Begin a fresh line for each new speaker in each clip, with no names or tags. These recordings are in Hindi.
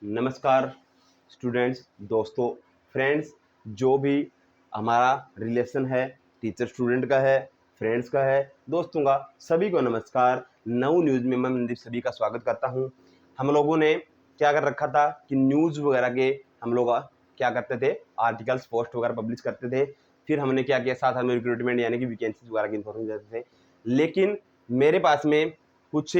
नमस्कार स्टूडेंट्स, दोस्तों, फ्रेंड्स। जो भी हमारा रिलेशन है, टीचर स्टूडेंट का है, फ्रेंड्स का है, दोस्तों का, सभी को नमस्कार। नव न्यूज़ में मैं मनदीप सभी का स्वागत करता हूं। हम लोगों ने क्या कर रखा था कि न्यूज़ वगैरह के हम लोग क्या करते थे, आर्टिकल्स पोस्ट वगैरह पब्लिश करते थे। फिर हमने क्या किया, साथ में रिक्रूटमेंट यानी कि वैकेंसीज वगैरह की इन्फॉर्मेशन देते थे। लेकिन मेरे पास में कुछ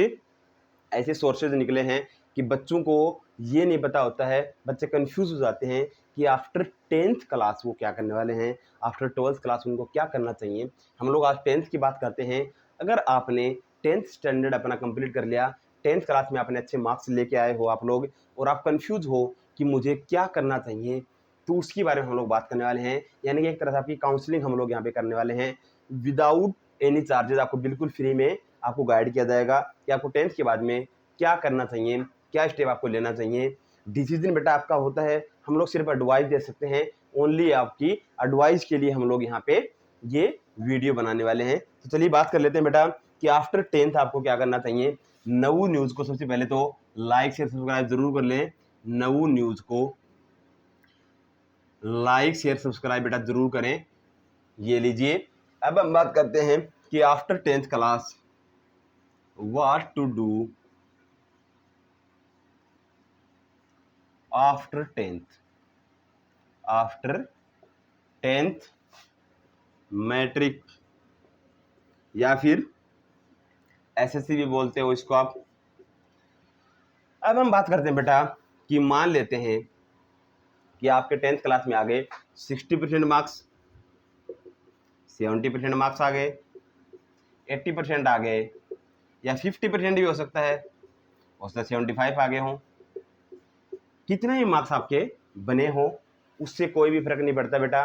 ऐसे सोर्सेज निकले हैं कि बच्चों को ये नहीं पता होता है, बच्चे कंफ्यूज हो जाते हैं कि आफ्टर 10th क्लास वो क्या करने वाले हैं, आफ्टर 12th क्लास उनको क्या करना चाहिए। हम लोग आज 10th की बात करते हैं। अगर आपने 10th स्टैंडर्ड अपना कंप्लीट कर लिया, 10th क्लास में आपने अच्छे मार्क्स लेके आए हो आप लोग, और आप कंफ्यूज हो कि मुझे क्या करना चाहिए, तो उसके बारे में हम लोग बात करने वाले हैं। यानी कि एक तरह से आपकी काउंसलिंग हम लोग यहाँ पे करने वाले हैं विदाउट एनी चार्जेस। आपको बिल्कुल फ्री में आपको गाइड किया जाएगा कि आपको 10th के बाद में क्या करना चाहिए, क्या स्टेप आपको लेना चाहिए। डिसीजन बेटा आपका होता है, हम लोग सिर्फ एडवाइस दे सकते हैं। ओनली आपकी एडवाइस के लिए हम लोग यहाँ पे ये वीडियो बनाने वाले हैं। तो चलिए बात कर लेते हैं बेटा कि आफ्टर 10th आपको क्या करना चाहिए। नवू न्यूज़ को सबसे पहले तो लाइक शेयर सब्सक्राइब जरूर कर लें। नवू न्यूज़ को लाइक शेयर सब्सक्राइब बेटा जरूर करें। ये लीजिए, अब हम बात करते हैं कि after 10th class what to do after 10th matric या फिर एसएससी भी बोलते हो इसको आप। अब हम बात करते हैं बेटा कि मान लेते हैं कि आपके 10th क्लास में आ गए 60% मार्क्स, 70% मार्क्स आ गए, 80% आ गए, या 50% भी हो सकता है, उससे 75 आ गए हों। कितने ही मार्क्स आपके बने हों उससे कोई भी फर्क नहीं पड़ता बेटा।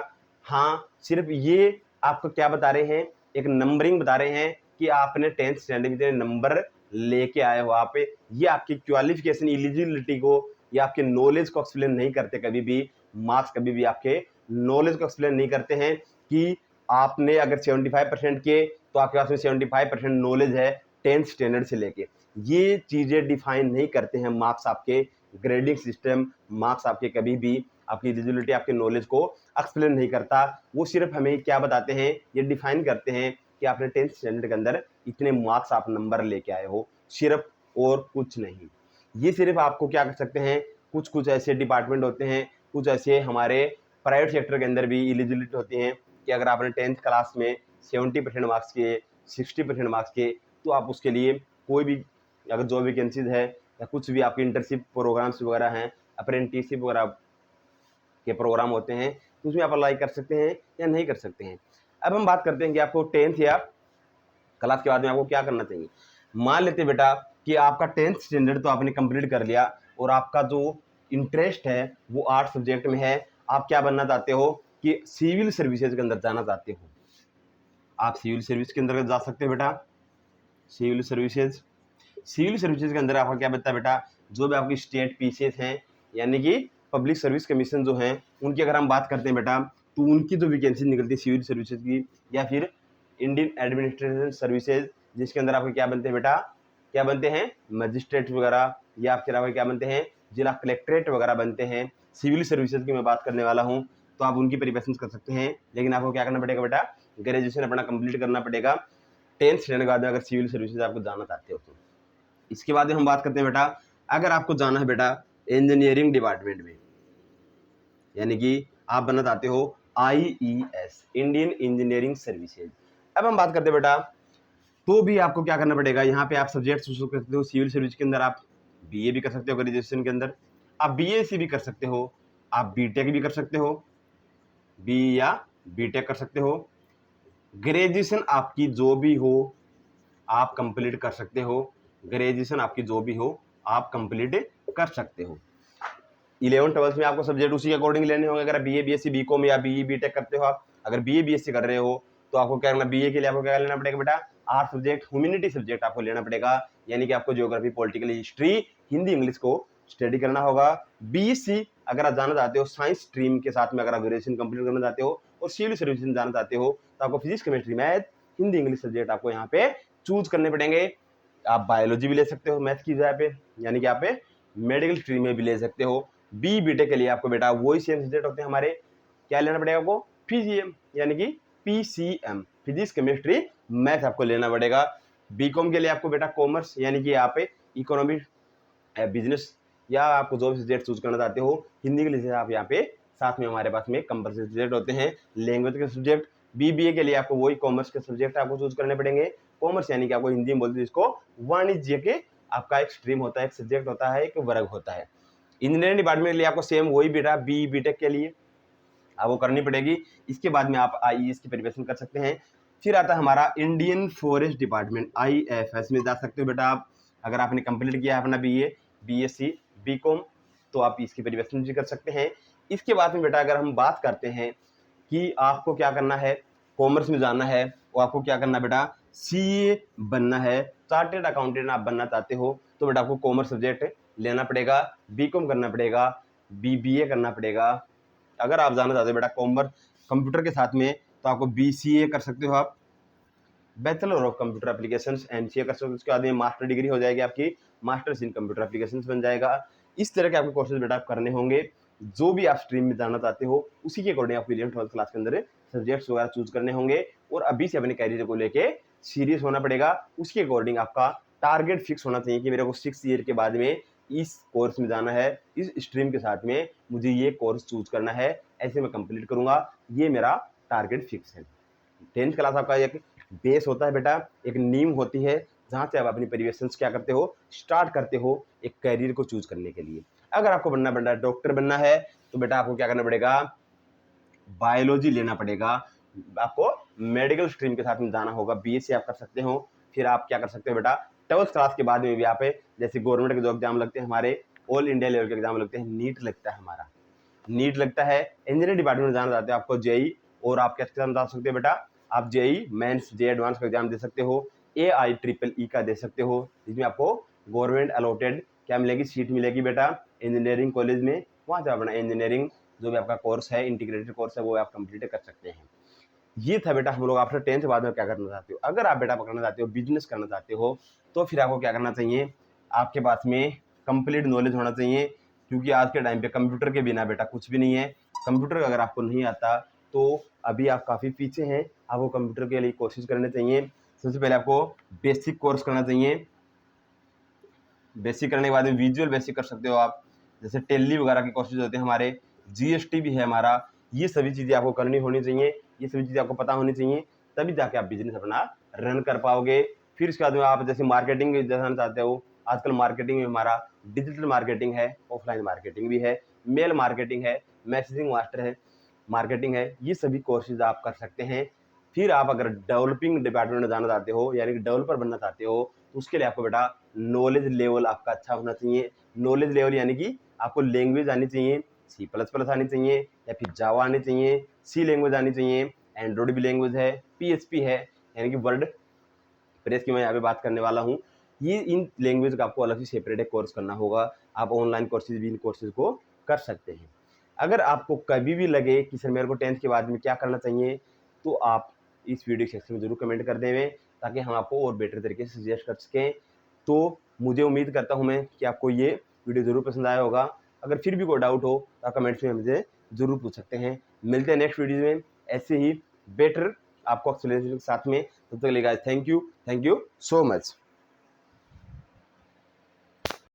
हाँ, सिर्फ ये आपको क्या बता रहे हैं, एक नंबरिंग बता रहे हैं कि आपने 10th स्टैंडर्ड में नंबर लेके आए हो। आप ये आपकी क्वालिफिकेशन एलिजिबिलिटी को या आपके नॉलेज को एक्सप्लेन नहीं करते। कभी भी मार्क्स कभी भी आपके नॉलेज को एक्सप्लेन नहीं करते हैं कि आपने अगर 75% के तो आपके पास में 75% नॉलेज है 10th स्टैंडर्ड से लेके। ये चीज़ें डिफाइन नहीं करते हैं मार्क्स। आपके ग्रेडिंग सिस्टम, मार्क्स आपके कभी भी आपकी एलिजिबिलिटी, आपके नॉलेज को एक्सप्लेन नहीं करता। वो सिर्फ हमें क्या बताते हैं, ये डिफाइन करते हैं कि आपने 10th स्टैंडर्ड के अंदर इतने मार्क्स आप नंबर लेके आए हो, सिर्फ, और कुछ नहीं। ये सिर्फ आपको क्या कर सकते हैं, कुछ कुछ ऐसे डिपार्टमेंट होते हैं, कुछ ऐसे हमारे प्राइवेट सेक्टर के अंदर भी एलिजिबिलिटी होती हैं कि अगर आपने 10th क्लास में 70% मार्क्स के, 60% मार्क्स के, तो आप उसके लिए कोई भी अगर जॉब वैकेंसीज है या कुछ भी आपकी इंटर्नशिप प्रोग्राम्स वगैरह हैं, अप्रेंटिसशिप वगैरह के प्रोग्राम होते हैं, तो उसमें आप अप्लाई कर सकते हैं या नहीं कर सकते हैं। अब हम बात करते हैं कि आपको 10th या क्लास के बाद में आपको क्या करना चाहिए। मान लेते बेटा कि आपका 10th स्टैंडर्ड तो आपने कंप्लीट कर लिया और आपका जो इंटरेस्ट है वो आर्ट सब्जेक्ट में है। आप क्या बनना चाहते हो कि सिविल सर्विसेज के अंदर जाना चाहते हो। आप सिविल सर्विस के अंदर जा सकते हो बेटा। सिविल सर्विसेज, सिविल सर्विसेज के अंदर आपका क्या बनता है बेटा, जो भी आपकी स्टेट पीसीएस हैं यानी कि पब्लिक सर्विस कमीशन जो हैं, उनकी अगर हम बात करते हैं बेटा, तो उनकी जो वैकेंसी निकलती है सिविल सर्विसेज की, या फिर इंडियन एडमिनिस्ट्रेशन सर्विसेज, जिसके अंदर आपके क्या बनते हैं बेटा, क्या बनते हैं, मजिस्ट्रेट वगैरह, या फिर आपके क्या बनते हैं, जिला कलेक्ट्रेट वगैरह बनते हैं। सिविल सर्विसेज की मैं बात करने वाला हूँ, तो आप उनकी प्रिपरेशन कर सकते हैं। लेकिन आपको क्या करना पड़ेगा बेटा, ग्रेजुएशन अपना कंप्लीट करना पड़ेगा 10th स्टैंडर्ड के बाद में, अगर सिविल सर्विसेज आपको जाना चाहते हो तो। इसके बाद में हम बात करते हैं बेटा, अगर आपको जाना है बेटा इंजीनियरिंग डिपार्टमेंट में, यानी कि आप बनना चाहते हो आईईएस, इंडियन इंजीनियरिंग सर्विसेज। अब हम बात करते हैं बेटा, तो भी आपको क्या करना पड़ेगा, यहाँ पे आप सब्जेक्ट चूज कर सकते हो। सिविल सर्विस के अंदर आप बीए भी कर सकते हो, ग्रेजुएशन के अंदर आप बीएससी भी कर सकते हो, आप बीटेक भी कर सकते हो, बी या बीटेक कर सकते हो। ग्रेजुएशन आपकी जो भी हो आप कंप्लीट कर सकते हो। ग्रेजुएशन आपकी जो भी हो आप कंप्लीट कर सकते हो। 11th-12th में आपको सब्जेक्ट उसी के अकॉर्डिंग लेने होंगे। अगर बीए बीएससी बीकॉम या बीई बीटेक करते हो आप, अगर बीए बीएससी कर रहे हो तो आपको क्या करना, बीए के लिए आपको क्या लेना पड़ेगा बेटा, 8 सब्जेक्ट, ह्यूमैनिटी सब्जेक्ट आपको लेना पड़ेगा। यानी कि आपको geography, political, history, Hindi, English को स्टडी करना होगा। बीएससी अगर आप जाना चाहते हो साइंस स्ट्रीम के साथ में, अगर आप ग्रेजुएशन कंप्लीट करना चाहते हो और सिविल सर्विस जाना चाहते हो, तो आपको physics, chemistry, math, Hindi, English subject आपको यहाँ पे चूज करने पड़ेंगे। आप बायोलॉजी भी ले सकते हो मैथ की जगह पे, यानी कि आप मेडिकल स्ट्रीम में भी ले सकते हो। बी बीटेक के लिए आपको बेटा वही सेम सब्जेक्ट होते हैं हमारे, क्या लेना पड़ेगा आपको, पीजीएम यानी कि पीसीएम, फिजिक्स केमिस्ट्री मैथ आपको लेना पड़ेगा। बीकॉम के लिए आपको बेटा कॉमर्स यानी कि यहाँ पे इकोनॉमिक, बिजनेस या आपको जो भी सब्जेक्ट चूज करना चाहते हो, हिंदी के लिए आप यहाँ पे साथ में हमारे पास में कंपल्सरी सब्जेक्ट होते हैं, लैंग्वेज के सब्जेक्ट। बीबीए के लिए आपको वही कॉमर्स के सब्जेक्ट आपको चूज करने पड़ेंगे। कॉमर्स यानी कि आपको हिंदी में बोलते हैं इसको वाणिज्य के आपका एक स्ट्रीम होता है, एक सब्जेक्ट होता है, एक वर्ग होता है। इंजीनियरिंग डिपार्टमेंट के लिए आपको सेम वही बेटा बी बीटेक के लिए आपको करनी पड़ेगी। इसके बाद में आप आईईएस की प्रिपरेशन कर सकते हैं। फिर आता है हमारा इंडियन फॉरेस्ट डिपार्टमेंट, आईएफएस में जा सकते हो बेटा आप। अगर आपने कंप्लीट किया है अपना बीए, बीएससी, बीकॉम, तो आप इसकी प्रिपरेशन भी कर सकते हैं। इसके बाद में बेटा अगर हम बात करते हैं कि आपको क्या करना है, कॉमर्स में जाना है, वो आपको क्या करना है बेटा, सीए बनना है, चार्टेड अकाउंटेंट आप बनना चाहते हो तो बेटा आपको कॉमर्स सब्जेक्ट लेना पड़ेगा, बीकॉम करना पड़ेगा, बीबीए करना पड़ेगा। अगर आप जाना चाहते हो बेटा कॉमर्स कंप्यूटर के साथ में तो आपको बीसीए कर सकते हो आप, bachelor of computer applications, MCA कर सकते हो। उसके बाद में मास्टर डिग्री हो जाएगी आपकी, मास्टर्स इन कंप्यूटर एप्लीकेशंस बन जाएगा। इस तरह के आपके कोर्सेज बेटा आप करने होंगे। जो भी आप स्ट्रीम में जाना चाहते हो उसी के अकॉर्डिंग आपको 11th 12th क्लास के अंदर सब्जेक्ट्स वगैरह चूज करने होंगे और अभी से अपने कैरियर को लेके सीरियस होना पड़ेगा। उसके अकॉर्डिंग आपका टारगेट फिक्स होना चाहिए कि मेरे को 6 ईयर के बाद में इस कोर्स में जाना है, इस स्ट्रीम के साथ में मुझे ये कोर्स चूज करना है, ऐसे मैं कंप्लीट करूंगा, ये मेरा टारगेट फिक्स है। 10th क्लास आपका एक बेस होता है बेटा, एक नींव होती है जहाँ से आप अपनी प्रिपरेशंस क्या करते हो, स्टार्ट करते हो एक कैरियर को चूज करने के लिए। अगर आपको बनना बेटा डॉक्टर बनना है तो बेटा आपको क्या करना पड़ेगा, बायोलॉजी लेना पड़ेगा, आपको मेडिकल स्ट्रीम के साथ में जाना होगा। बीएससी आप कर सकते हो। फिर आप क्या कर सकते हो बेटा 12th क्लास के बाद में भी आप जैसे गवर्नमेंट के जो एग्जाम लगते हैं हमारे, ऑल इंडिया लेवल के एग्जाम लगते हैं, नीट लगता है हमारा, नीट लगता है। इंजीनियरिंग डिपार्टमेंट में जाना चाहते हो आपको जेई, और आप क्या एग्जाम जा सकते हो बेटा, आप जेई मेंस, जे एडवांस का एग्जाम दे सकते हो, AIEEE का दे सकते हो, जिसमें आपको गवर्नमेंट अलॉटेड क्या मिलेगी, सीट मिलेगी बेटा इंजीनियरिंग कॉलेज में। वहाँ से अपना इंजीनियरिंग जो भी आपका कोर्स है, इंटीग्रेटेड कोर्स है, वो आप कंप्लीट कर सकते हैं। ये था बेटा हम लोग आफ्टर 10th बाद में क्या करना चाहते हो। अगर आप बेटा पकड़ना चाहते हो, बिजनेस करना चाहते हो, तो फिर आपको क्या करना चाहिए, आपके पास में कंप्लीट नॉलेज होना चाहिए, क्योंकि आज के टाइम पे कंप्यूटर के बिना बेटा कुछ भी नहीं है। कंप्यूटर अगर आपको नहीं आता तो अभी आप काफ़ी पीछे हैं, आपको कंप्यूटर के लिए कोशिश करनी चाहिए। सबसे पहले आपको बेसिक कोर्स करना चाहिए, बेसिक करने के बाद में विजुअल बेसिक कर सकते हो आप, जैसे टेली वगैरह के कोर्सेज होते हैं हमारे, जीएसटी भी है हमारा। ये सभी चीज़ें आपको करनी होनी चाहिए, ये सभी चीज़ें आपको पता होनी चाहिए, तभी जाके आप बिजनेस अपना रन कर पाओगे। फिर उसके बाद में आप जैसे मार्केटिंग जानना चाहते हो, आजकल मार्केटिंग में हमारा डिजिटल मार्केटिंग है, ऑफलाइन मार्केटिंग भी है, मेल मार्केटिंग है, मैसेजिंग मास्टर है, मार्केटिंग है, ये सभी कोर्सेज आप कर सकते हैं। फिर आप अगर डेवलपिंग डिपार्टमेंट में जाना चाहते हो यानी कि डेवलपर बनना चाहते हो तो उसके लिए आपको बेटा नॉलेज लेवल आपका अच्छा होना चाहिए। नॉलेज लेवल यानी कि आपको लैंग्वेज आनी चाहिए, C++ आनी चाहिए या फिर जावा आनी चाहिए, सी लैंग्वेज आनी चाहिए, एंड्रॉइड भी लैंग्वेज है, PHP है यानी कि वर्ड प्रेस की मैं यहाँ पे बात करने वाला हूँ। ये इन लैंग्वेज का आपको अलग से सेपरेट कोर्स करना होगा। आप ऑनलाइन कोर्सेज भी इन कोर्सेज को कर सकते हैं। अगर आपको कभी भी लगे कि सर मेरे को 10th के बाद में क्या करना चाहिए, तो आप इस वीडियो सेक्शन में जरूर कमेंट कर देवें ताकि हम आपको और बेटर तरीके से सजेस्ट कर सकें। तो मुझे उम्मीद करता हूँ मैं कि आपको ये वीडियो ज़रूर पसंद आया होगा। अगर फिर भी कोई डाउट हो तो आप कमेंट्स में मुझे ज़रूर पूछ सकते हैं। मिलते हैं नेक्स्ट वीडियो में ऐसे ही बेटर आपको एक्सप्लेनेशन के साथ में। तब तक के लिए guys thank you so much.